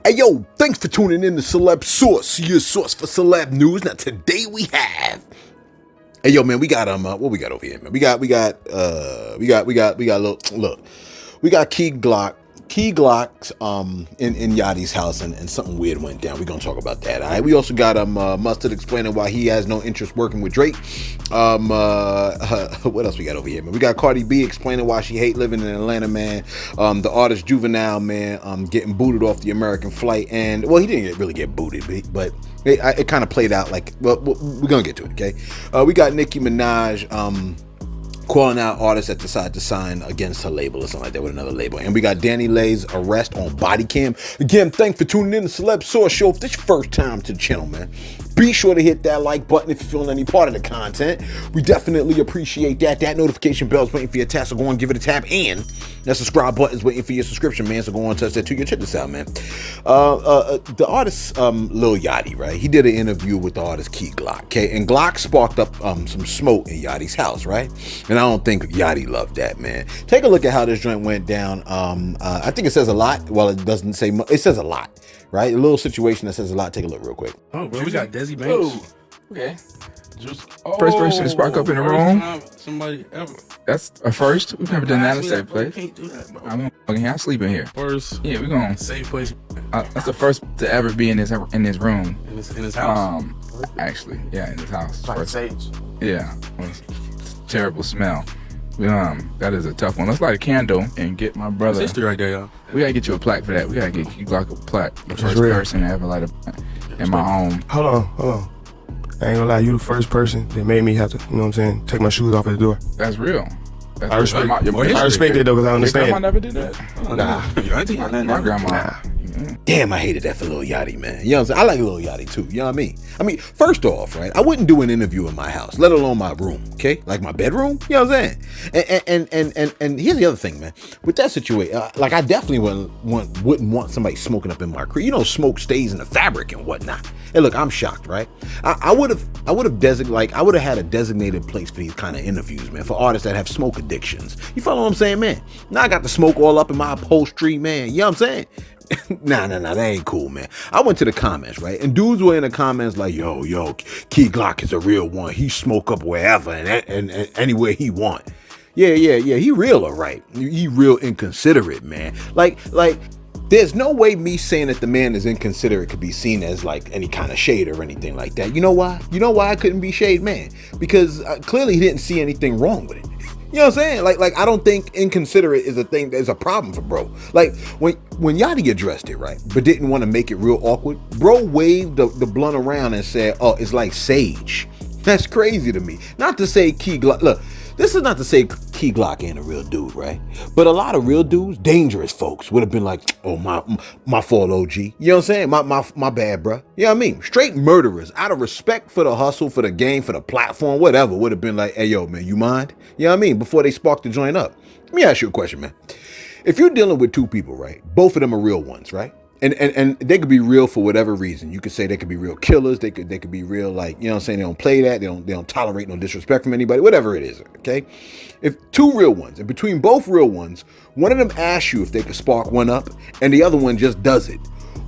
Hey yo, thanks for tuning in to Celeb Source, your source for celeb news. Now today we have, hey yo man, we got what we got over here, man? We got look, we got Key Glocks in Yachty's house, and something weird went down. We're gonna talk about that. All right. We also got Mustard explaining why he has no interest working with Drake. What else we got over here, man? We got Cardi B explaining why she hate living in Atlanta, man. The artist Juvenile, man, getting booted off the American flight, and well, he didn't really get booted, but it kind of played out like, well, we're gonna get to it, okay? We got Nicki Minaj calling out artists that decide to sign against her label or something like that with another label. And we got Danny Lay's arrest on body cam. Again, thanks for tuning in to Celeb Source Show. If this is your first time to the channel, man, be sure to hit that like button if you're feeling any part of the content. We definitely appreciate that. That notification bell is waiting for your tap, so go on and give it a tap. And that subscribe button is waiting for your subscription, man, so go on and touch that too. Check this out, man. The artist Lil Yachty, right? He did an interview with the artist Key Glock, okay? And Glock sparked up some smoke in Yachty's house, right? And I don't think Yachty loved that, man. Take a look at how this joint went down. I think it says a lot. Well, it doesn't say much. It says a lot, right? A little situation that says a lot. Take a look real quick. Oh, bro, we got Desi Banks. Oh, okay. First person to spark up in the room. Somebody ever. That's a first. We've never done that in a safe place. Can't do that, bro. I sleep in here. First. Yeah, we're going. Safe place. That's the first to ever be in this room. In his house. Actually, yeah, in his house. Like sage. Yeah, terrible smell. That is a tough one. Let's light a candle and get my brother. That's history right there, y'all. We gotta get you a plaque for that. We gotta get Key Glock a plaque. The first person to ever light a in my home. Hold on. I ain't gonna lie, you the first person that made me have to, you know what I'm saying, take my shoes off at the door. That's real. I respect it though, because I understand. Your grandma never did that? Nah. Your auntie? My grandma. Nah. Damn, I hated that for Lil Yachty, man. You know what I'm saying? I like Lil Yachty too. You know what I mean? I mean, first off, right? I wouldn't do an interview in my house, let alone my room. Okay, like my bedroom. You know what I'm saying? And here's the other thing, man. With that situation, like I definitely wouldn't want somebody smoking up in my crib. You know, smoke stays in the fabric and whatnot. And look, I'm shocked, right? I would have had a designated place for these kind of interviews, man, for artists that have smoke addictions. You follow what I'm saying, man? Now I got the smoke all up in my upholstery, man. You know what I'm saying? Nah, that ain't cool, man. I went to the comments, right? And dudes were in the comments like, yo, Key Glock is a real one. He smoke up wherever and anywhere he want. Yeah. He real, all right. He real inconsiderate, man. Like, there's no way me saying that the man is inconsiderate could be seen as like any kind of shade or anything like that. You know why? You know why I couldn't be shade, man? Because clearly he didn't see anything wrong with it. You know what I'm saying? Like I don't think inconsiderate is a thing that's a problem for bro. Like when Yachty addressed it, right, but didn't want to make it real awkward, bro waved the blunt around and said, oh, it's like sage. That's crazy to me. Not to say Key Glock, look, this is not to say Key Glock ain't a real dude, right? But a lot of real dudes, dangerous folks, would have been like, oh, my fault, OG. You know what I'm saying? My bad, bro. You know what I mean? Straight murderers, out of respect for the hustle, for the game, for the platform, whatever, would have been like, hey, yo, man, you mind? You know what I mean? Before they spark the joint up. Let me ask you a question, man. If you're dealing with two people, right? Both of them are real ones, right? And they could be real for whatever reason. You could say they could be real killers. They could be real, like, you know what I'm saying? They don't play that. They don't tolerate no disrespect from anybody, whatever it is. Okay. If two real ones, and between both real ones, one of them asks you if they could spark one up and the other one just does it,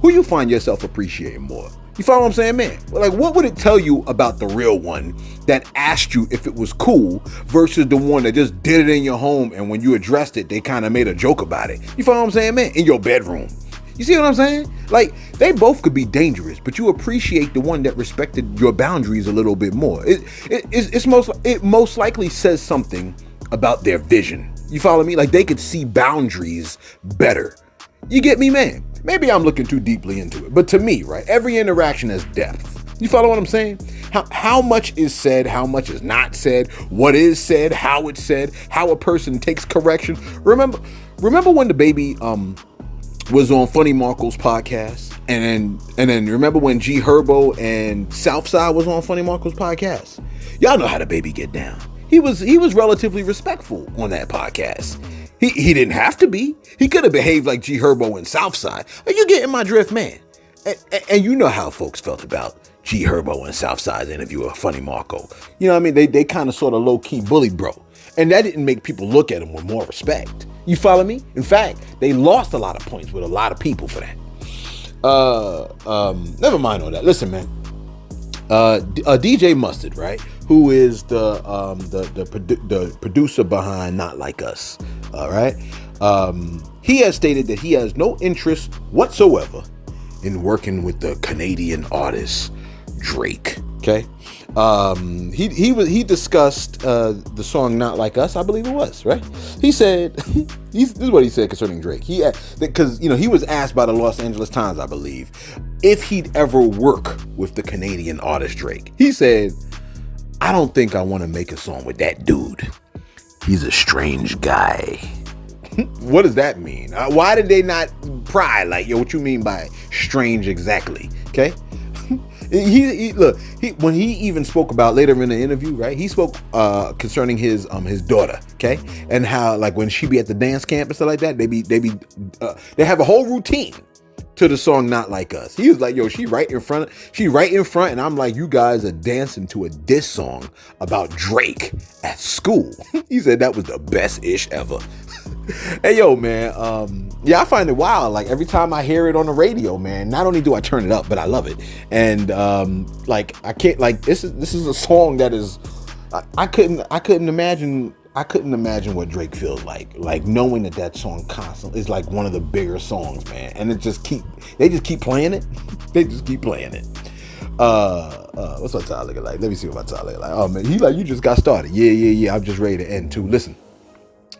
who you find yourself appreciating more? You follow what I'm saying, man? Well, like, what would it tell you about the real one that asked you if it was cool versus the one that just did it in your home, and when you addressed it, they kind of made a joke about it? You follow what I'm saying, man? In your bedroom. You see what I'm saying? Like, they both could be dangerous, but you appreciate the one that respected your boundaries a little bit more. It most likely says something about their vision. You follow me? Like, they could see boundaries better. You get me, man? Maybe I'm looking too deeply into it, but to me, right, every interaction has depth. You follow what I'm saying? How much is said, how much is not said, what is said, how it's said, how a person takes correction. Remember when the baby was on Funny Marco's podcast, and then remember when G Herbo and Southside was on Funny Marco's podcast? Y'all know how the baby get down. He was relatively respectful on that podcast. He didn't have to be. He could have behaved like G Herbo and Southside. Are you getting my drift, man? And you know how folks felt about G Herbo and Southside's interview of Funny Marco. You know what I mean? They kind of sort of low-key bullied bro. And that didn't make people look at him with more respect. You follow me? In fact, they lost a lot of points with a lot of people for that. Never mind all that. Listen, man. DJ Mustard, right? Who is the producer behind Not Like Us? All right. He has stated that he has no interest whatsoever in working with the Canadian artist Drake. Okay. He discussed the song Not Like Us, I believe it was, right? He said this is what he said concerning Drake. Because he was asked by the Los Angeles Times, I believe, if he'd ever work with the Canadian artist Drake. He said, "I don't think I want to make a song with that dude. He's a strange guy." What does that mean? Why did they not pry? Like, yo, what you mean by strange exactly? Okay. When he even spoke about later in the interview, right? He spoke concerning his daughter, okay, and how like when she be at the dance camp and stuff like that, they have a whole routine to the song Not Like Us. He was like, yo, she right in front, and I'm like, you guys are dancing to a diss song about Drake at school. He said that was the best ish ever. Hey, yo, man. I find it wild. Like every time I hear it on the radio, man, not only do I turn it up, but I love it. And I can't, like, this is a song that is, I couldn't imagine what Drake feels like knowing that song constantly is like one of the bigger songs, man. And they just keep playing it. They just keep playing it. What's my time looking like? Let me see what my time looking like. Oh man, he like, you just got started. Yeah. I'm just ready to end too. Listen.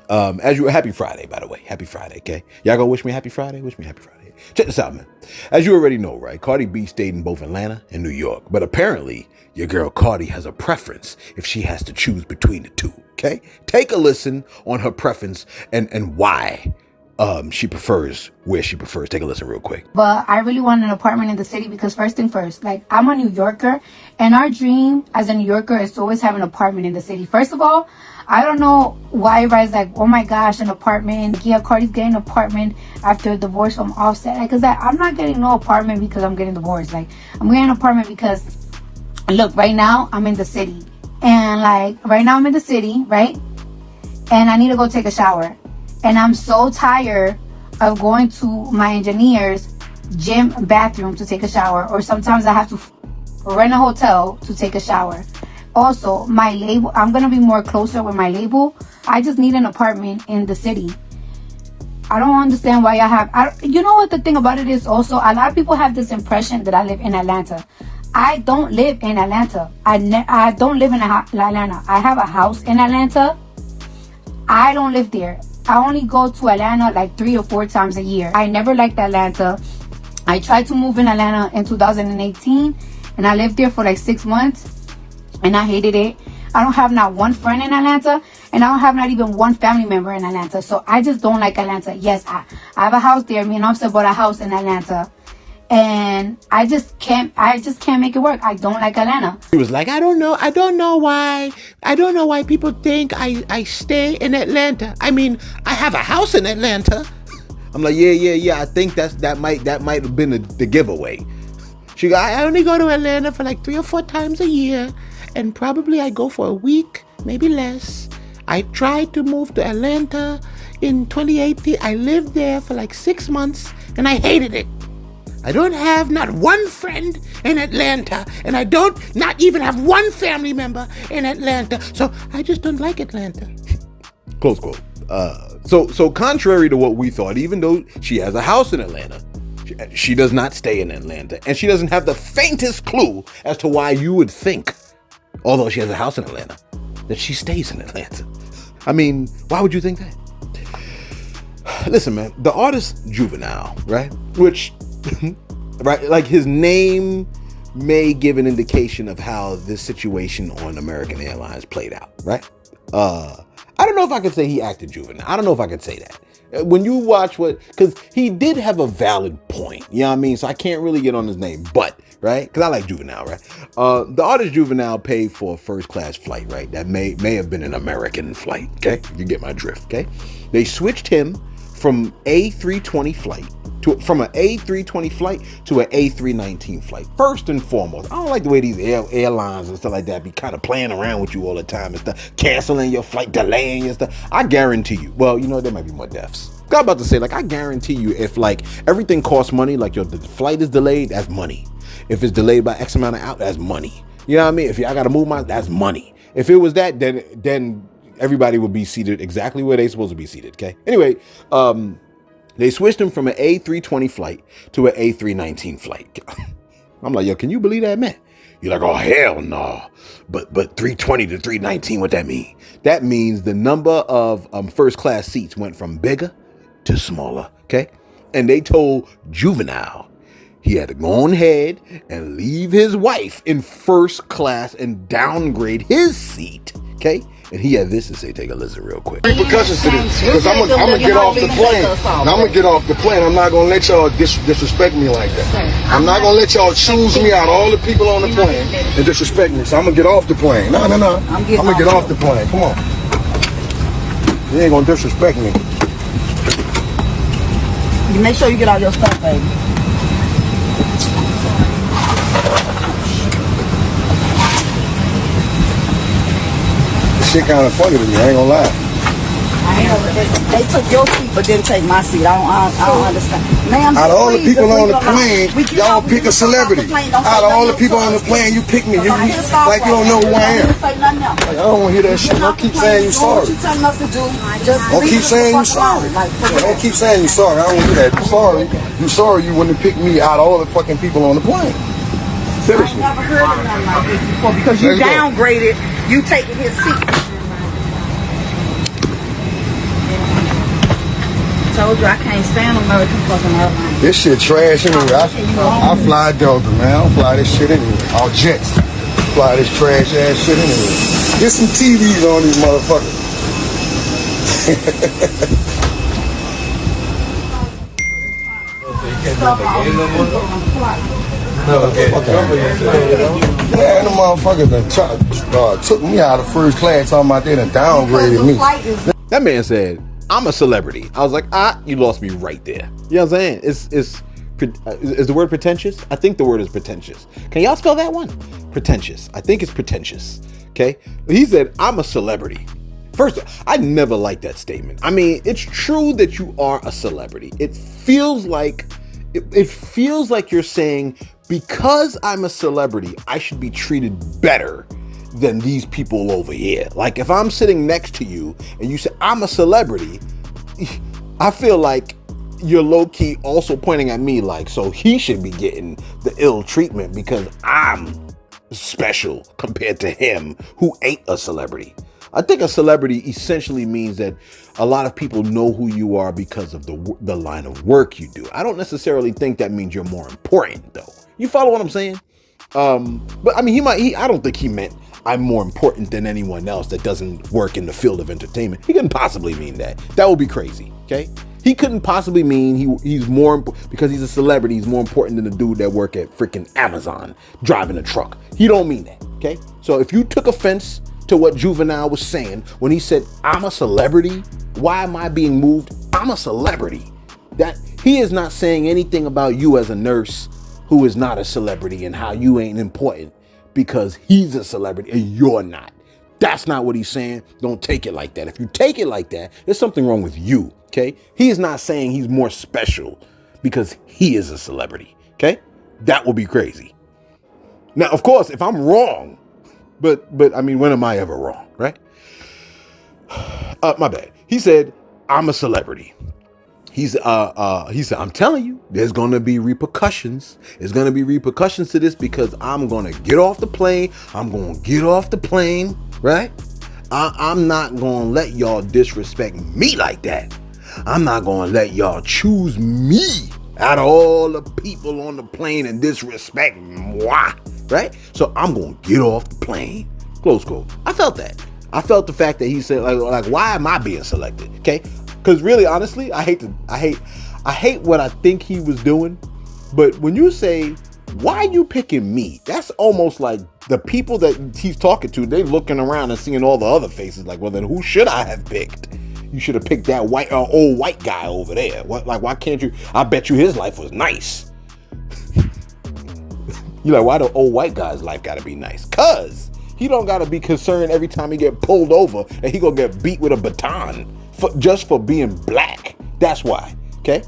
Happy Friday, by the way. Happy Friday, okay? Y'all gonna wish me happy Friday? Wish me happy Friday. Check this out, man. As you already know, right? Cardi B stayed in both Atlanta and New York. But apparently, your girl Cardi has a preference if she has to choose between the two, okay? Take a listen on her preference and why she prefers where she prefers. Take a listen real quick. But I really want an apartment in the city because first thing first, like I'm a New Yorker and our dream as a New Yorker is to always have an apartment in the city. First of all, I don't know why everybody's like, oh my gosh, an apartment. Yeah, Cardi's getting an apartment after a divorce from Offset. Because I'm not getting no apartment because I'm getting divorced. Like, I'm getting an apartment because, look, right now I'm in the city. And like, right now I'm in the city, right? And I need to go take a shower. And I'm so tired of going to my engineer's gym bathroom to take a shower. Or sometimes I have to rent a hotel to take a shower. Also, my label, I'm going to be more closer with my label. I just need an apartment in the city. I don't understand why you know what the thing about it is also, a lot of people have this impression that I live in Atlanta. I don't live in Atlanta. I don't live in Atlanta. I have a house in Atlanta. I don't live there. I only go to Atlanta like 3 or 4 times a year. I never liked Atlanta. I tried to move in Atlanta in 2018 and I lived there for like 6 months. And I hated it. I don't have not one friend in Atlanta. And I don't have not even one family member in Atlanta. So I just don't like Atlanta. Yes, I have a house there. Me and Offset bought a house in Atlanta. And I just can't make it work. I don't like Atlanta. He was like, I don't know why people think I stay in Atlanta. I mean, I have a house in Atlanta. I'm like, yeah. I think that might have been the giveaway. She go, I only go to Atlanta for like 3 or 4 times a year. And probably I go for a week, maybe less. I tried to move to Atlanta in 2018. I lived there for like 6 months and I hated it. I don't have not one friend in Atlanta, and I don't not even have one family member in Atlanta. So I just don't like Atlanta. Close quote. So contrary to what we thought, even though she has a house in Atlanta, she does not stay in Atlanta, and she doesn't have the faintest clue as to why you would think, although she has a house in Atlanta, that she stays in Atlanta. I mean, why would you think that? Listen, man, the artist Juvenile, right? Which, right, like his name may give an indication of how this situation on American Airlines played out, right? I don't know if I could say he acted juvenile. I don't know if I could say that. When you watch because he did have a valid point, you know what I mean? So I can't really get on his name, but, right? Because I like Juvenile, right? The artist Juvenile paid for a first class flight, right? That may have been an American flight, okay? You get my drift, okay? They switched him from A320 flight from an A320 flight to an A319 flight. First and foremost, I don't like the way these airlines and stuff like that be kind of playing around with you all the time and stuff, canceling your flight, delaying your stuff. I guarantee you, well, you know, there might be more deaths. I'm about to say, like, I guarantee you, if like everything costs money, like the flight is delayed, that's money. If it's delayed by X amount of hours, that's money. You know what I mean? If I got to move that's money. If it was that, then everybody would be seated exactly where they're supposed to be seated. Okay. Anyway, they switched him from an A320 flight to an A319 flight. I'm like, yo, can you believe that, man? You're like, oh, hell no. But 320 to 319, what that mean? That means the number of first class seats went from bigger to smaller, okay? And they told Juvenile he had to go on ahead and leave his wife in first class and downgrade his seat, okay? And he had this to say. Take a listen real quick. Repercussions to this, because I'm gonna get off the plane. I'm gonna get off the plane. I'm not gonna let y'all disrespect me like that. I'm not gonna let y'all choose me out of all the people on the plane and disrespect me. So I'm gonna get off the plane. No. I'm gonna get off the plane. Come on. You ain't gonna disrespect me. You make sure you get all your stuff, baby. Shit kind of funny to me. I ain't gonna lie. They took your seat, but didn't take my seat. I don't understand. Ma'am, out of all the people on the plane, y'all pick a celebrity. Out of all the people on the plane, you pick me. You like you don't know who I am. Like, I don't want to hear that shit. Don't keep saying you sorry. Don't keep saying you sorry. Don't keep saying you sorry. I don't want to hear that. You sorry. You sorry you wouldn't pick me out of all the fucking people on the plane. Seriously. I never heard of nothing like this before because you downgraded. You taking his seat. Told you I can't stand American fucking airlines. This shit trash anyway. I fly Delta, man. I don't fly this shit anyway. All jets. Fly this trash ass shit anyway. Get some TVs on these motherfuckers. Man, the motherfucker done took me out of first class talking about they done downgraded me. That man said, I'm a celebrity. I was like, you lost me right there. You know what I'm saying? Is the word pretentious? I think the word is pretentious. Can y'all spell that one? Pretentious. I think it's pretentious. Okay. He said, I'm a celebrity. First, I never liked that statement. I mean, it's true that you are a celebrity. It feels like you're saying, because I'm a celebrity, I should be treated better than these people over here. Like if I'm sitting next to you and you say I'm a celebrity, I feel like you're low-key also pointing at me like, so he should be getting the ill treatment because I'm special compared to him who ain't a celebrity. I think a celebrity essentially means that a lot of people know who you are because of the line of work you do. I don't necessarily think that means you're more important though. You follow what I'm saying? But I mean, I don't think he meant I'm more important than anyone else that doesn't work in the field of entertainment. He couldn't possibly mean that. That would be crazy, okay? He couldn't possibly mean he's more, because he's a celebrity, he's more important than the dude that work at freaking Amazon driving a truck. He don't mean that, okay? So if you took offense to what Juvenile was saying when he said, I'm a celebrity, why am I being moved? I'm a celebrity. That he is not saying anything about you as a nurse who is not a celebrity and how you ain't important because he's a celebrity and you're not. That's not what he's saying. Don't take it like that. If you take it like that, there's something wrong with you, okay? He is not saying he's more special because he is a celebrity, okay? That would be crazy. Now, of course, if I'm wrong, but I mean, when am I ever wrong, right? My bad. He said, I'm a celebrity. He said, I'm telling you, there's going to be repercussions. There's going to be repercussions to this because I'm going to get off the plane. I'm going to get off the plane, right? I'm not going to let y'all disrespect me like that. I'm not going to let y'all choose me out of all the people on the plane and disrespect moi, right? So I'm going to get off the plane. Close quote. I felt that. I felt the fact that he said, like, why am I being selected? Okay. Because really, honestly, I hate what I think he was doing. But when you say, why are you picking me? That's almost like the people that he's talking to, they looking around and seeing all the other faces like, well, then who should I have picked? You should have picked that old white guy over there. What? Like, why can't you? I bet you his life was nice. You're like, why the old white guy's life gotta be nice? Cause he don't gotta be concerned every time he get pulled over and he gonna get beat with a baton just for being black. That's why. Okay.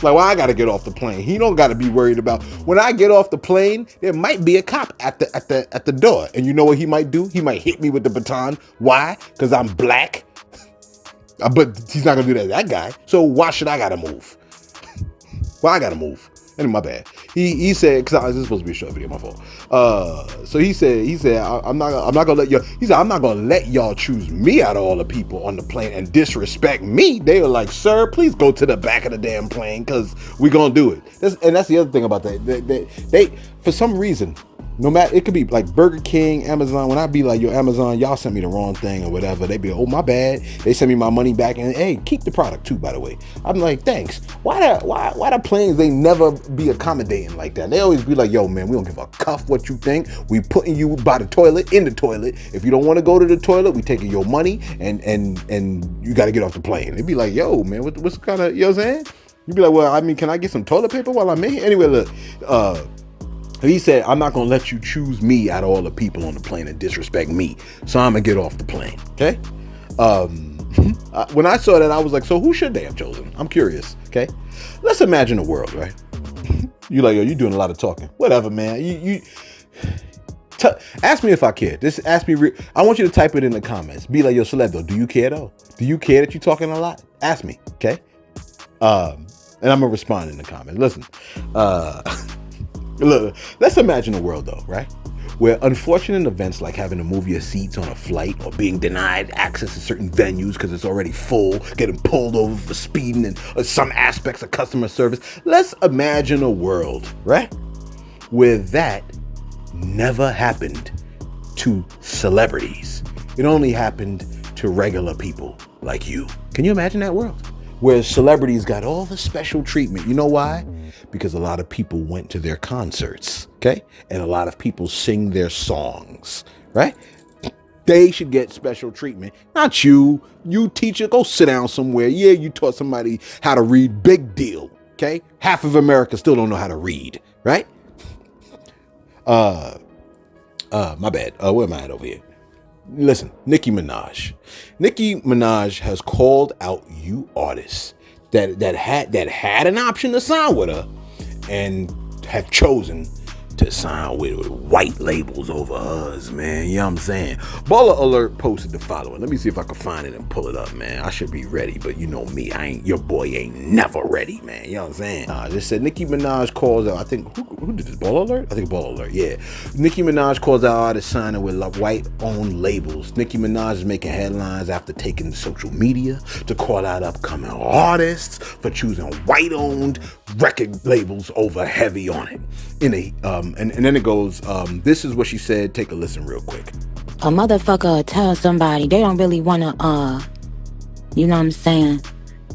Like, why I gotta get off the plane? He don't gotta be worried about when I get off the plane. There might be a cop at the door, and you know what he might do? He might hit me with the baton. Why? Because I'm black. But he's not gonna do that to that guy. So why should I gotta move? Why I gotta move? And my bad. He said, because this is supposed to be a short video, my fault. So he said, I'm not gonna let y'all. He said, I'm not gonna let y'all choose me out of all the people on the plane and disrespect me. They were like, sir, please go to the back of the damn plane because we gonna do it. That's the other thing about that. They for some reason, no matter, it could be like Burger King, Amazon. When I be like, yo, Amazon, y'all sent me the wrong thing or whatever, they be like, oh, my bad. They send me my money back and hey, keep the product too, by the way. I'm like, thanks. Why the planes, they never be accommodating like that? They always be like, yo, man, we don't give a cuff what you think. We putting you by the toilet, in the toilet. If you don't want to go to the toilet, we taking your money and you got to get off the plane. They be like, yo, man, what's kind of, you know what I'm saying? You be like, well, I mean, can I get some toilet paper while I'm in here? Anyway, look, he said, I'm not going to let you choose me out of all the people on the plane and disrespect me. So I'm going to get off the plane. Okay. When I saw that, I was like, so who should they have chosen? I'm curious. Okay. Let's imagine a world, right? You like, yo, you doing a lot of talking. Whatever, man. Ask me if I care. Just ask me. I want you to type it in the comments. Be like, yo, Celeb, though, do you care though? Do you care that you're talking a lot? Ask me. Okay. And I'm going to respond in the comments. Listen, look, let's imagine a world though, right? Where unfortunate events like having to move your seats on a flight or being denied access to certain venues because it's already full, getting pulled over for speeding and some aspects of customer service. Let's imagine a world, right? Where that never happened to celebrities. It only happened to regular people like you. Can you imagine that world? Where celebrities got all the special treatment. You know why? Because a lot of people went to their concerts, okay? And a lot of people sing their songs, right? They should get special treatment. Not you. You teacher, go sit down somewhere. Yeah, you taught somebody how to read. Big deal, okay? Half of America still don't know how to read, right? My bad. Where am I at over here? Listen, Nicki Minaj. Nicki Minaj has called out you artists that had an option to sign with her and have chosen to sign with white labels over us, man. You know what I'm saying? Baller Alert posted the following. Let me see if I can find it and pull it up, man. I should be ready, but you know me, your boy ain't never ready, man. You know what I'm saying? Just said Nicki Minaj calls out, I think, who did this? Baller Alert? I think Baller Alert, yeah. Nicki Minaj calls out artists signing with white-owned labels. Nicki Minaj is making headlines after taking to social media to call out upcoming artists for choosing white-owned record labels over heavy on it. And then it goes, this is what she said. Take a listen real quick. A motherfucker tell somebody they don't really want to, you know what I'm saying,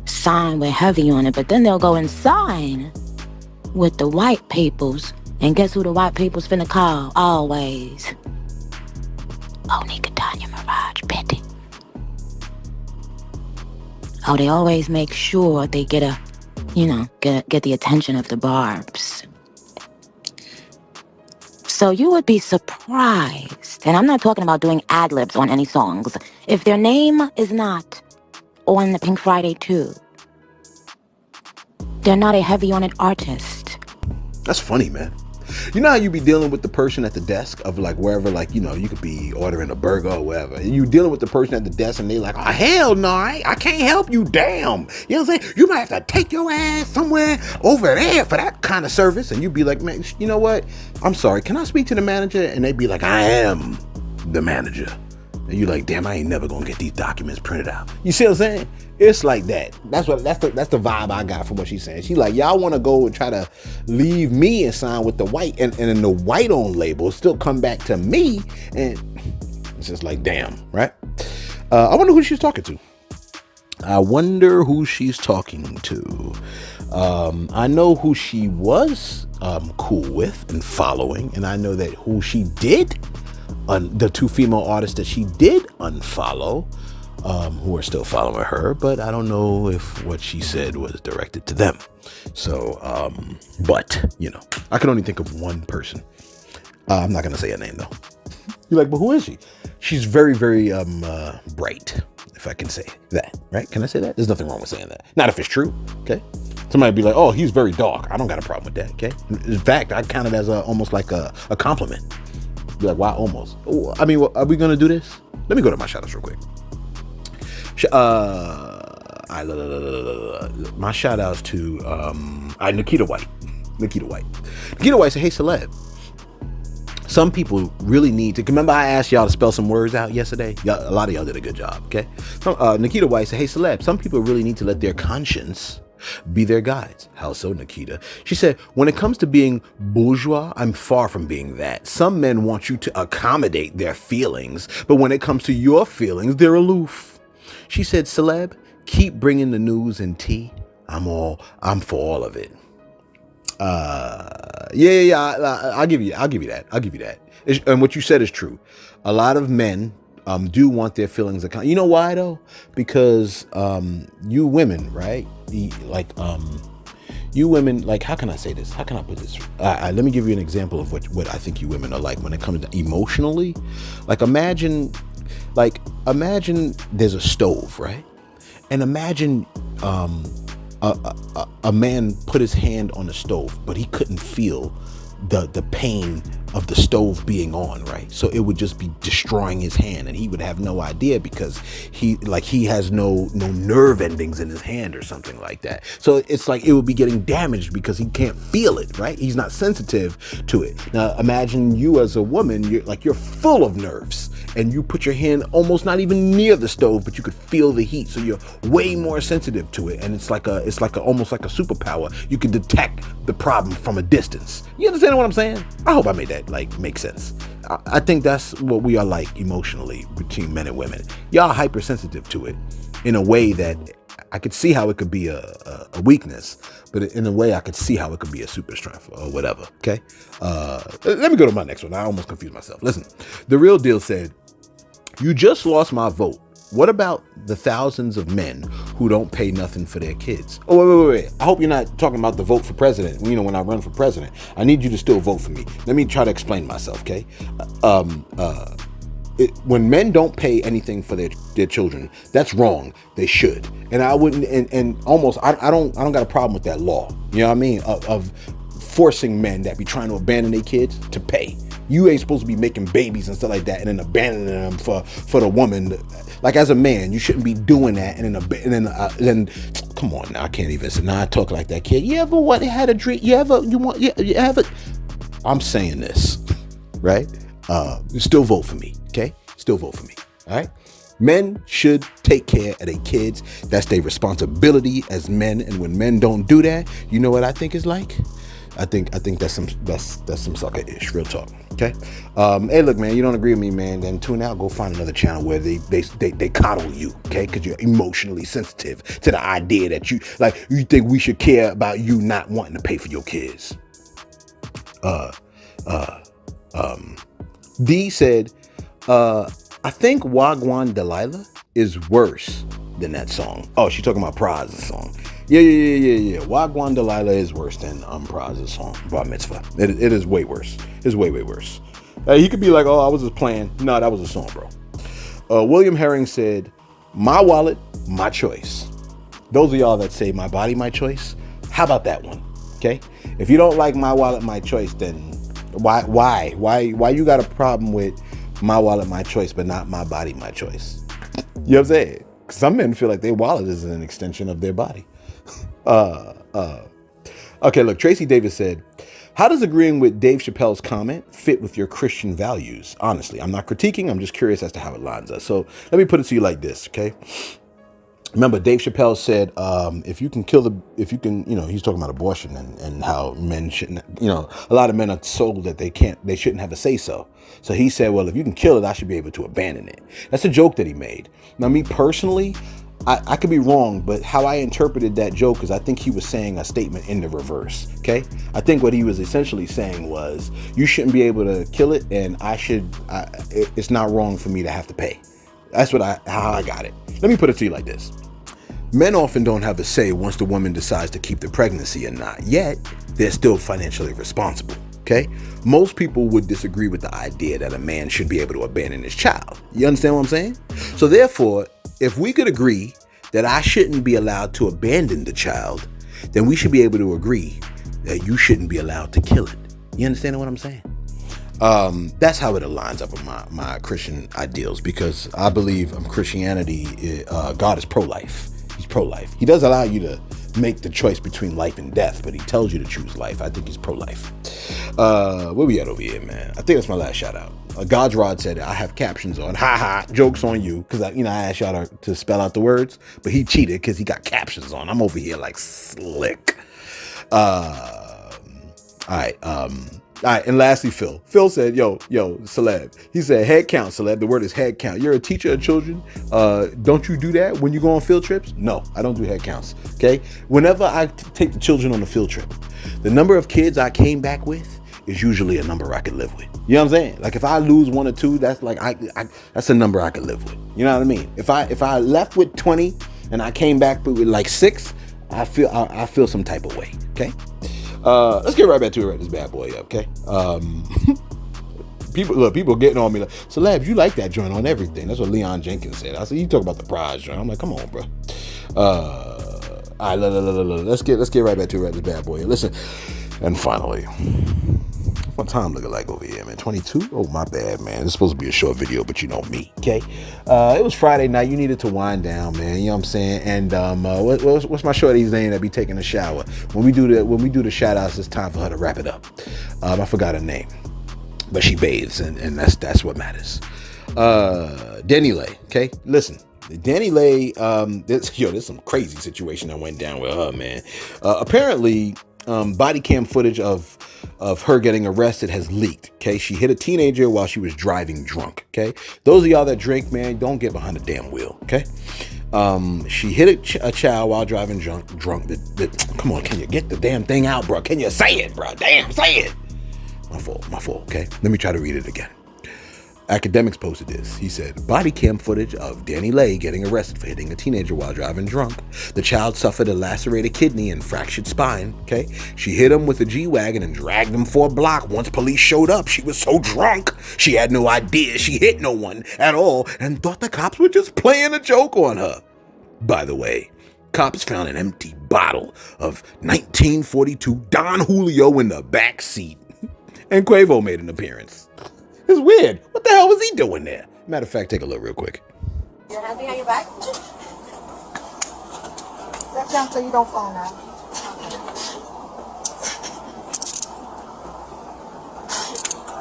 sign with heavy on it, but then they'll go and sign with the white peoples. And guess who the white people's finna call? Always. Oh, nigga, Tanya Mirage, Betty. Oh, they always make sure they get get the attention of the barbs. So you would be surprised, and I'm not talking about doing ad-libs on any songs, if their name is not on the Pink Friday 2. They're not a heavy on it artist. That's funny, man. You know how you be dealing with the person at the desk of like wherever, like, you know, you could be ordering a burger or whatever, and you dealing with the person at the desk and they like, oh, hell no, I can't help you, damn. You know what I'm saying? You might have to take your ass somewhere over there for that kind of service. And you be like, man, you know what? I'm sorry, can I speak to the manager? And they be like, I am the manager. And you like, damn, I ain't never gonna get these documents printed out. You see what I'm saying? It's like that. That's the vibe I got from what she's saying. She like, y'all want to go and try to leave me and sign with the white, and then the white owned label still come back to me, and it's just like, damn, right? I wonder who she's talking to. I know who she was cool with and following, and I know that who she did. The two female artists that she did unfollow, who are still following her, but I don't know if what she said was directed to them. So, but, you know, I can only think of one person. I'm not going to say her name, though. You're like, but who is she? She's very, very bright, if I can say that, right? Can I say that? There's nothing wrong with saying that. Not if it's true, okay? Somebody be like, oh, he's very dark. I don't got a problem with that, okay? In fact, I count it as almost like a compliment. Be like, wow, almost. I mean, are we going to do this? Let me go to my shout-outs real quick. My shout-outs to Nikita White. Nikita White said, hey, Celeb. Some people really need to. Remember, I asked y'all to spell some words out yesterday. A lot of y'all did a good job. Okay. Nikita White said, "Hey, Celeb. Some people really need to let their conscience be their guides." How so, Nikita? She said, "When it comes to being bourgeois, I'm far from being that. Some men want you to accommodate their feelings, but when it comes to your feelings, they're aloof." She said, "Celeb, keep bringing the news and tea. I'm for all of it." I'll give you that. And what you said is true. A lot of men do want their feelings accountable. You know why though? Because you women, right? You women, like, how can I say this? How can I put this? Let me give you an example of what I think you women are like when it comes to emotionally. Like imagine there's a stove, right? And imagine a man put his hand on the stove, but he couldn't feel the pain of the stove being on, right? So it would just be destroying his hand, and he would have no idea because he has no nerve endings in his hand or something like that. So it's like it would be getting damaged because he can't feel it, right? He's not sensitive to it. Now imagine you as a woman, you're full of nerves, and you put your hand almost not even near the stove, but you could feel the heat, so you're way more sensitive to it, and it's almost like a superpower. You can detect the problem from a distance. You understand what I'm saying? I hope I made that make sense. I think that's what we are like emotionally between men and women. Y'all are hypersensitive to it in a way that I could see how it could be a weakness, but in a way I could see how it could be a super strength or whatever. Okay. Let me go to my next one. I almost confused myself. Listen, The Real Deal said, "You just lost my vote. What about the thousands of men who don't pay nothing for their kids?" Oh, wait. I hope you're not talking about the vote for president. You know, when I run for president, I need you to still vote for me. Let me try to explain myself, okay? When men don't pay anything for their children, that's wrong. They should. And I wouldn't, and almost, I don't got a problem with that law. You know what I mean? Of forcing men that be trying to abandon their kids to pay. You ain't supposed to be making babies and stuff like that and then abandoning them for the woman. Like, as a man, you shouldn't be doing that. And then come on now, I can't even say, nah, I talk like that kid. You ever had a dream? You ever? I'm saying this, right? Still vote for me, okay? Still vote for me, all right? Men should take care of their kids. That's their responsibility as men. And when men don't do that, you know what I think is like? I think that's some sucker-ish, real talk. Okay. Hey, look, man, you don't agree with me, man, then tune out. Go find another channel where they coddle you, okay? Because you're emotionally sensitive to the idea that you think we should care about you not wanting to pay for your kids. D said, I think Wagwan Delilah is worse than that song. Oh, she's talking about Praz's song. Yeah. Wagwan Delilah is worse than Praz's song, Bar Mitzvah. It is way worse. It's way worse. He could be like, oh, I was just playing. No, that was a song, bro. William Herring said, my wallet, my choice. Those of y'all that say my body, my choice, how about that one? Okay? If you don't like my wallet, my choice, then why you got a problem with my wallet, my choice, but not my body, my choice? You know what I'm saying? Some men feel like their wallet is an extension of their body. Okay, look, Tracy Davis said, how does agreeing with Dave Chappelle's comment fit with your Christian values? Honestly, I'm not critiquing. I'm just curious as to how it lines up. So let me put it to you like this, okay? Remember, Dave Chappelle said, if you can, he's talking about abortion and how men shouldn't, a lot of men are told that they shouldn't have a say so. So he said, well, if you can kill it, I should be able to abandon it. That's a joke that he made. Now, me personally, I could be wrong, but how I interpreted that joke is I think he was saying a statement in the reverse, okay? I think what he was essentially saying was, you shouldn't be able to kill it, and it's not wrong for me to have to pay. That's how I got it. Let me put it to you like this. Men often don't have a say once the woman decides to keep the pregnancy or not, yet they're still financially responsible, okay? Most people would disagree with the idea that a man should be able to abandon his child. You understand what I'm saying? So therefore, if we could agree that I shouldn't be allowed to abandon the child, then we should be able to agree that you shouldn't be allowed to kill it. You understand what I'm saying? That's how it aligns up with my Christian ideals, because I believe Christianity, God is pro-life. He's pro-life. He does allow you to make the choice between life and death, but he tells you to choose life. I think he's pro-life. Where we at over here, man? I think that's my last shout out. God's Rod said I have captions on. Ha ha, joke's on you. Because I asked y'all to spell out the words, but he cheated because he got captions on. I'm over here like slick. All right, and lastly, Phil. Phil said, yo, Celeb. He said, head count, Celeb. The word is head count. You're a teacher of children. Don't you do that when you go on field trips? No, I don't do head counts, okay? Whenever I take the children on a field trip, the number of kids I came back with is usually a number I could live with. You know what I'm saying? Like if I lose 1 or 2, that's like, that's a number I could live with. You know what I mean? If I left with 20 and I came back with like 6, I feel some type of way, okay? Let's get right back to it. Right, this bad boy up, okay? People getting on me like, Celebs, you like that joint on everything. That's what Leon Jenkins said. I said, you talk about the prize joint. I'm like, come on, bro. All right, let's get right back to it. Right, this bad boy. Listen, and finally, what's my time looking like over here, man? 22? Oh, my bad, man. It's supposed to be a short video, but you know me, okay? It was Friday night. You needed to wind down, man. You know what I'm saying? And what's my shorty's name that be taking a shower? When we do the shout outs, it's time for her to wrap it up. I forgot her name, but she bathes, and that's what matters. Danny Lay, okay? Listen. Danny Lay, there's some crazy situation that went down with her, man. Apparently, body cam footage of her getting arrested has leaked, okay? She hit a teenager while she was driving drunk, okay? Those of y'all that drink, man, don't get behind the damn wheel, okay? She hit a child while driving drunk. Come on, can you get the damn thing out, bro? Can you say it, bro? Damn, say it. My fault, okay? Let me try to read it again. Academics posted this. He said, body cam footage of Danny Lay getting arrested for hitting a teenager while driving drunk. The child suffered a lacerated kidney and fractured spine, okay? She hit him with a G-Wagon and dragged him for a block. Once police showed up, she was so drunk, she had no idea she hit no one at all and thought the cops were just playing a joke on her. By the way, cops found an empty bottle of 1942 Don Julio in the back seat. And Quavo made an appearance. It's weird. What the hell was he doing there? Matter of fact, take a look real quick. Your hand behind your back? Step down so you don't fall now.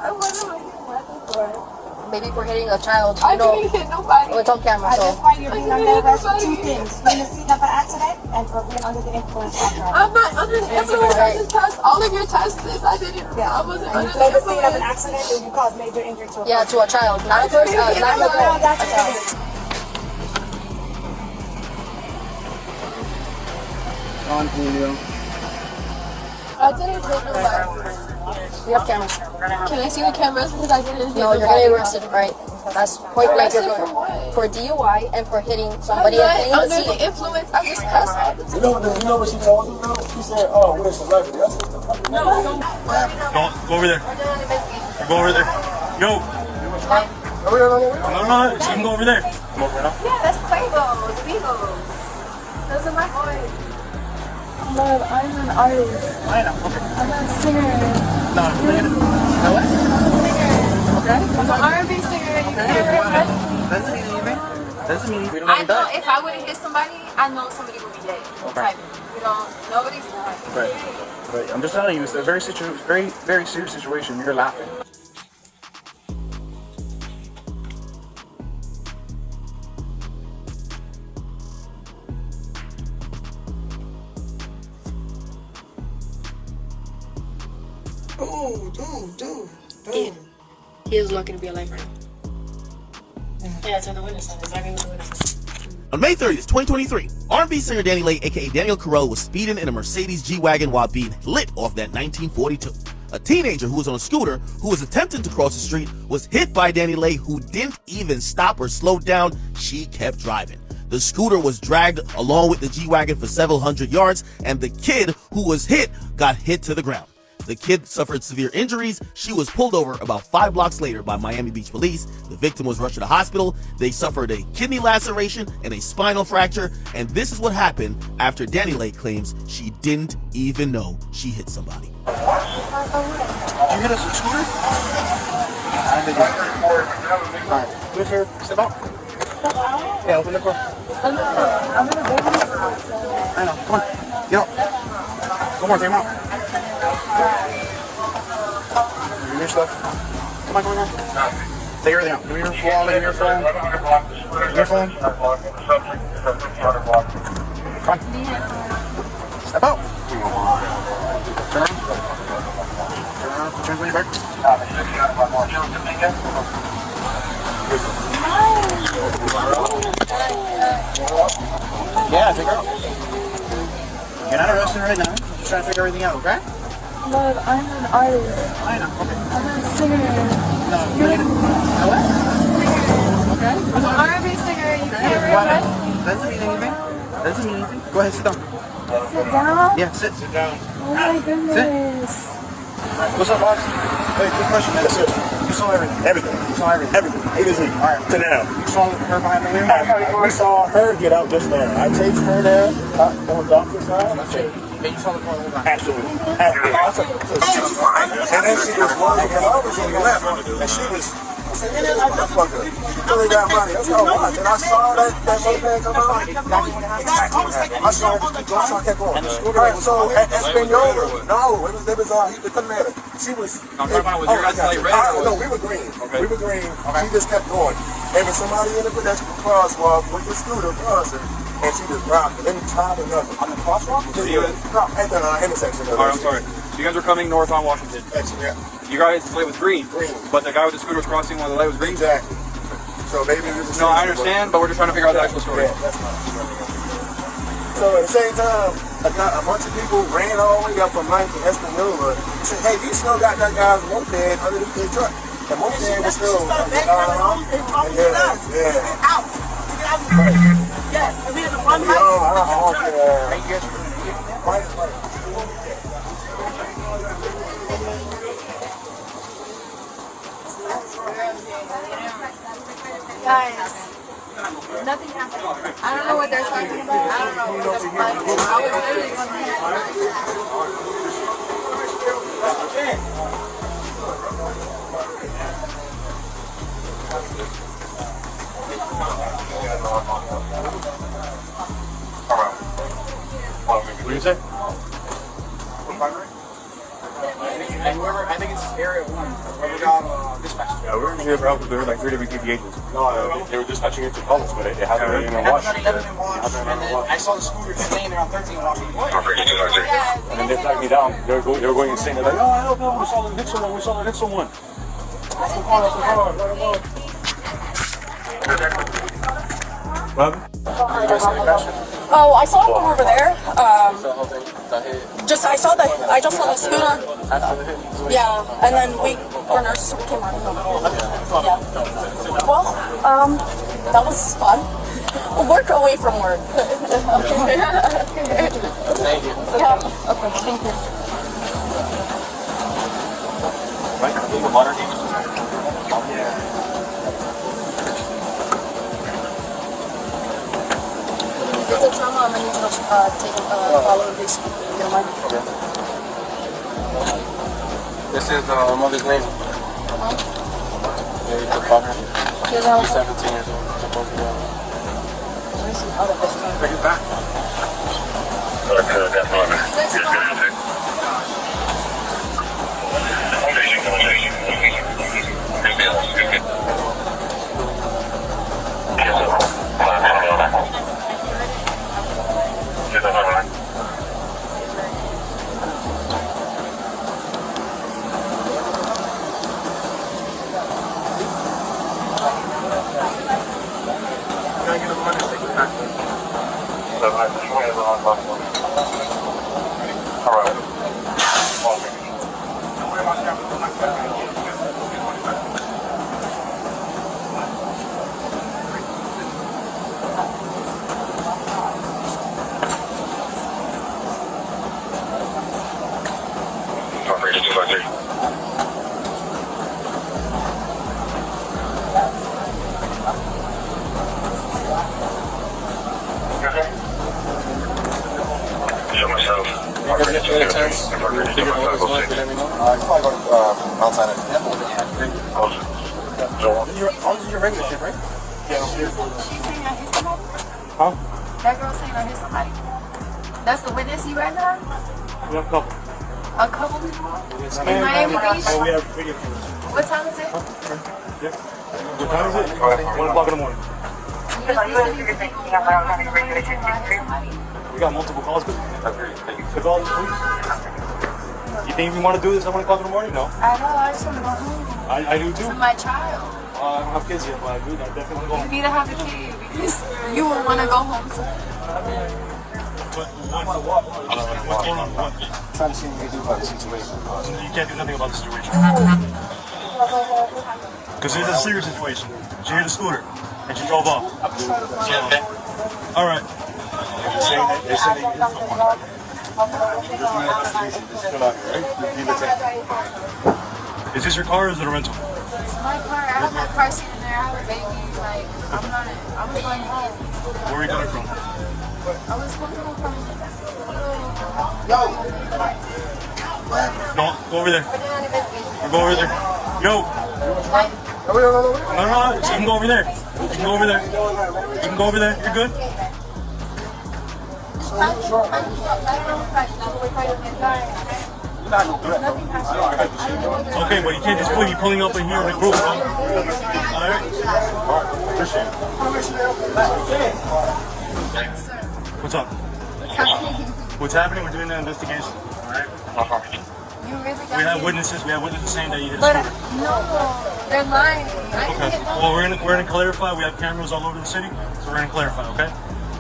I wasn't looking for maybe for hitting a child. I didn't hit nobody. Oh, it's on camera. I just find you're being under arrest for 2 things. Being a seat of an accident and for being under the influence of drugs. I'm not under the influence. I just passed all of your tests. I didn't. Yeah. I wasn't under the influence. The seat of an accident and you caused major injury to a child. Yeah, to a child. Not a person. Not a child. On Julio. I didn't hit nobody. We have cameras. Can I see the cameras? Because I didn't hit. No, you're getting arrested, right? That's point blank. For DUI and for hitting somebody and hitting the seat. Under the influence, I just passed all the time. You know what she told me? She said, "Oh, we're a celebrity." I said, No, go over there. Go over there. Yo. No, she can go over there. Yeah, that's Quavo, Beagles. Those are my boys. Love, I'm an artist. I know. Okay. I'm a singer. No, you know what? I'm a singer. Okay. I'm an R&B singer. You can't arrest me. Doesn't mean we don't I know if I would have hit somebody, I know somebody would be dead. Okay. Nobody's dying. Right. I'm just telling you, it's a very serious situation. You're laughing. Dude. He is lucky to be alive right now. Yeah, it's in the witness stand. Exactly in the witness stand. On May 30th, 2023, R&B singer Danny Lay, aka Daniel Carroll, was speeding in a Mercedes G-Wagon while being lit off that 1942. A teenager who was on a scooter who was attempting to cross the street was hit by Danny Lay, who didn't even stop or slow down. She kept driving. The scooter was dragged along with the G-Wagon for several hundred yards, and the kid who was hit got hit to the ground. The kid suffered severe injuries. She was pulled over about 5 blocks later by Miami Beach police. The victim was rushed to the hospital. They suffered a kidney laceration and a spinal fracture. And this is what happened after Danny Lay claims she didn't even know she hit somebody. Did you hit us with a scooter? I did. Alright, lift here, step out. Yeah, open the door. I know, come on, get out. Come on, take him out. Give me your stuff. Come on, come on. Take everything out. Give me your wallet, give me your phone. Give me your phone. Come on. Step out. Turn around. Turn around. Turn your back. Yeah, take her out. You're not arresting right now. Just trying to figure everything out, okay? But I'm an artist. I know, okay. I'm a singer. No, you're gonna... what? Okay. I'm an R&B singer. You can't arrest me. Doesn't mean anything. Doesn't mean anything. Go ahead, sit down. Sit down? Yeah, sit. Sit down. Oh my goodness. What's up, boss? Hey, good question, man. Yes, sir. You saw everything. Everything. You saw everything. Everything. A to Z. All right. Sit down. You saw her behind the wheel? We saw her get out just there. I chased her there on the opposite side. Okay. And you saw the car hold on? Absolutely. Absolutely. And then she was walking, and I was on the left, and she was... I said, man, that motherfucker. You really got money. That's how I watched. And I saw that moped come out. I saw it keep going, so I kept going. All right, so Espanola, no, it was it doesn't matter. She was... I'm talking about, was your guys like red? No, we were green. Okay. We were green. She just kept going. And when somebody in the pedestrian crosswalk with the scooter across her, and she just rocked it. Anytime or nothing. On the crosswalk? Yeah, at the intersection. All right, I'm sorry. So you guys are coming north on Washington. Yeah. You guys, the light was green. Green. But the guy with the scooter was crossing when the light was green? Exactly. So maybe it was the No, I understand, but we're just trying to figure out the actual story. Yeah, that's fine. So at the same time, a bunch of people ran all the way up from 9th to Espanola and said, hey, you still got that guy's moped underneath their truck. The moped was still... yeah. Out. Yes, and we had to run back. Guys, nothing happened. I don't know what they're talking about. I don't know. I was literally What do you say? I think it's area 1. Whoever got dispatched. Yeah, we were here for help. There were like 3 different KPHs. No, they were dispatching into Publix, but it hasn't really been watched. And then I saw the scooter just laying there on 13 watching. And then they flagged me down. They were going insane. They're like, oh, help, we saw them hit someone. We saw them hit someone. That's the car. Let him go. What happened? Oh, I saw him over there. I saw the scooter. Yeah, and then our nurses came on. Yeah. Well, that was fun. Work away from work. Thank you. Yeah. Okay. Thank you. The water team? It's a trauma. I'm gonna need to follow this. You don't mind? Okay. This is mother's name. Yeah, you can call her. She's 17 years old. Supposed to be on. Take it back. outside of your regular shit, right? She's saying I hit somebody? Huh? That girl saying I hit somebody? That's the witness you right now? We have a couple. A couple people? In Miami Beach? Oh, we have video cameras. What time is it? Yeah. What time is it? 1 o'clock in the morning. We got multiple calls, but the call is police. You think we want to do this at 1 o'clock in the morning? No. I know, I just want to go home. I do too. To my child. I don't have kids yet, but I do. I definitely want to go home. You need to have a kid because you would want to go home too. What's going on? What? trying to see what you can do about the situation. You can't do nothing about the situation. Because it's a serious situation. She hit a scooter and she drove off. So, all right. They say they hit someone. There's no investigation. Just fill out here, right? Leave it Is this your car or is it a rental? It's my car. I have my car seat in there. I have a baby. Like, I'm going home. Where are you coming from? I was coming from. No, go over there. Go over there. Yo. No, you can go over there. You can go over there. You can go over there. You're good? Okay, but you can't just be pulling up in here in a group. Alright? What's up? What's happening? We're doing an investigation. Alright? We have witnesses. We have witnesses saying that you hit a scooter. No, they're lying. Okay. Well, we're gonna clarify. We have cameras all over the city, so we're gonna clarify. Okay.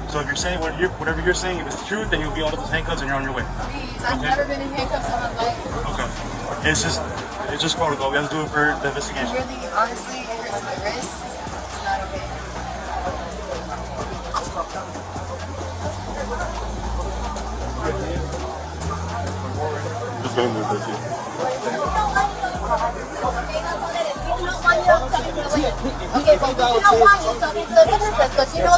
So if you're saying whatever you're saying, if it's the truth, then you'll be on those handcuffs and you're on your way. Please, I've never been in handcuffs in my life. Okay. It's just protocol. We have to do it for the investigation. Really, honestly, it hurts my wrist. It's not okay. Just gonna move this here. Okay, but you know why you're talking to the witnesses, because you know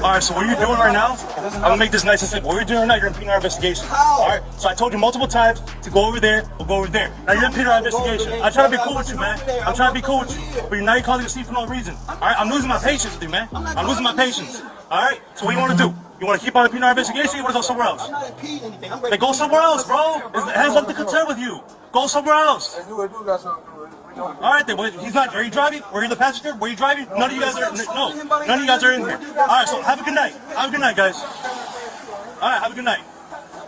Alright, so what you're doing right now, I'm gonna make this nice and simple. What you're doing right now, you're impeding our investigation. Alright, so I told you multiple times to go over there, we'll go over there. Now you're impeding our investigation. I'm trying to be cool with you, man. I'm trying to be cool with you. But now you're calling the seat for no reason. Alright, I'm losing my patience with you, man. I'm losing my patience. Alright, so what do you want to do? You want to keep on impeding our investigation or you want to go somewhere else? Then go somewhere else, bro. It has nothing to concern with you. Go somewhere else. Alright then, he's not. Are you driving? Were you the passenger? Were you driving? None of you guys are. No, none of you guys are in here. Alright, so have a good night. Have a good night, guys. Alright, have a good night.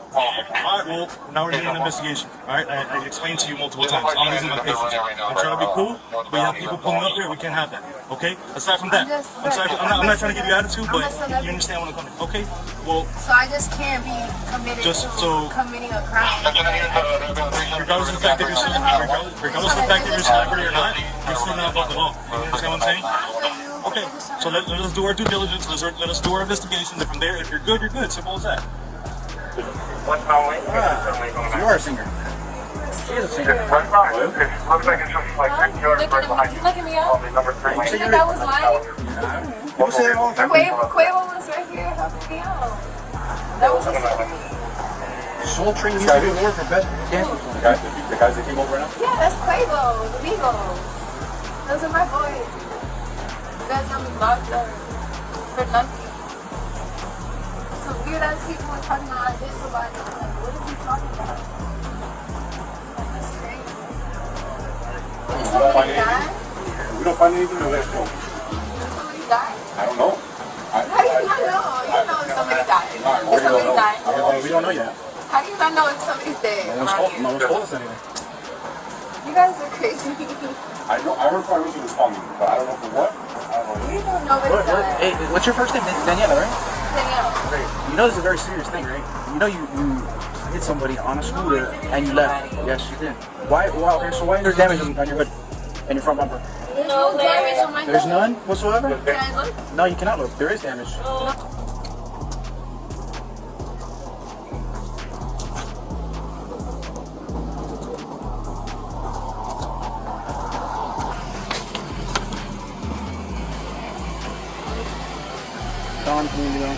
Alright, well, now we're doing an investigation. Alright, I explained to you multiple times. I'm losing my patience. I'm trying to be cool, but you have people pulling up here. We can't have that. Okay? Aside from that, I'm not trying to give you attitude, but you understand what I'm coming. Okay? Well. So I just can't be committed to committing a crime. Regardless of the fact that you're a celebrity or not, you're still not above the law. You understand what I'm saying? Okay, so let us do our due diligence. Let us do our investigation. And from there, if you're good, you're good. Simple as that. You are a singer. She is a singer. It looks like it's just like 50 yards right behind you. Looking me up. Number 3. You think I was lying? People say it all the time. Quavo was right here helping me out. That was a Soul Train used to be the word for best dancers. The guys that came over right now? Yeah, that's Quavo, the Beagles. Those are my boys. You guys got me locked up for nothing. So weird ass people are talking about I hit somebody. I'm like, what is he talking about? That's crazy. Somebody died? We don't find anything to let go. Somebody died? I don't know. How do you not know? You know if somebody died. If somebody died. We don't know yet. How do you not know if somebody's dead? No one's told us anything. You guys are crazy. I heard Cardi was calling me, but I don't know for what. I don't know. You don't know nobody died. Hey, what's your first name? Daniela, right? Danielle. Great. You know this is a very serious thing, right? You know you hit somebody on a scooter and you left. Yes, you did. Why? Well, okay, so why is there damage on your hood and your front bumper? There's no damage on my There's hood. none whatsoever? Can I look? No, you cannot look. There is damage. down, community down.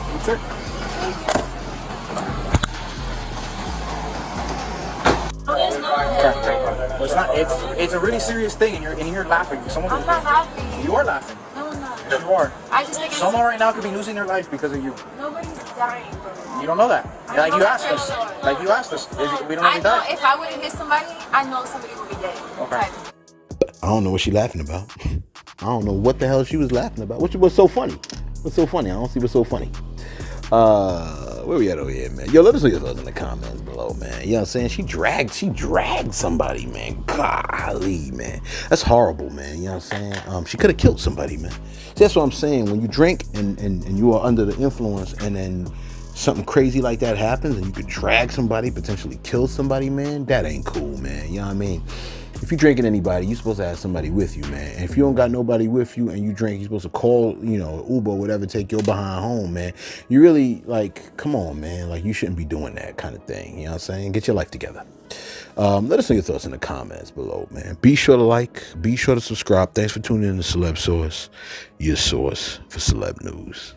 That's it. Well, it's not. It's a really serious thing, and you're laughing. Someone. I'm not laughing. You are laughing. No, I'm not. Yes, you are. I just think Someone right now could be losing their life because of you. nobody's dying from it. You don't know that. Like you know asked that us. for sure. Like you asked us. We don't know I if he know died. if I would have hit somebody, I know somebody would be dead. Okay. I don't know what she laughing about. I don't know what the hell she was laughing about. What's so funny? What's so funny? I don't see what's so funny. Where we at over here, man? Yo, let us know your thoughts in the comments below, man. You know what I'm saying? She dragged somebody, man. Golly, man. That's horrible, man. You know what I'm saying? She could have killed somebody, man. See, that's what I'm saying. When you drink and you are under the influence and then something crazy like that happens and you could drag somebody, potentially kill somebody, man, that ain't cool, man. You know what I mean? If you're drinking anybody, you're supposed to have somebody with you, man. And if you don't got nobody with you and you drink, you're supposed to call, Uber or whatever, take your behind home, man. You really, come on, man. You shouldn't be doing that kind of thing. You know what I'm saying? Get your life together. Let us know your thoughts in the comments below, man. Be sure to like. Be sure to subscribe. Thanks for tuning in to Celeb Source, your source for celeb news.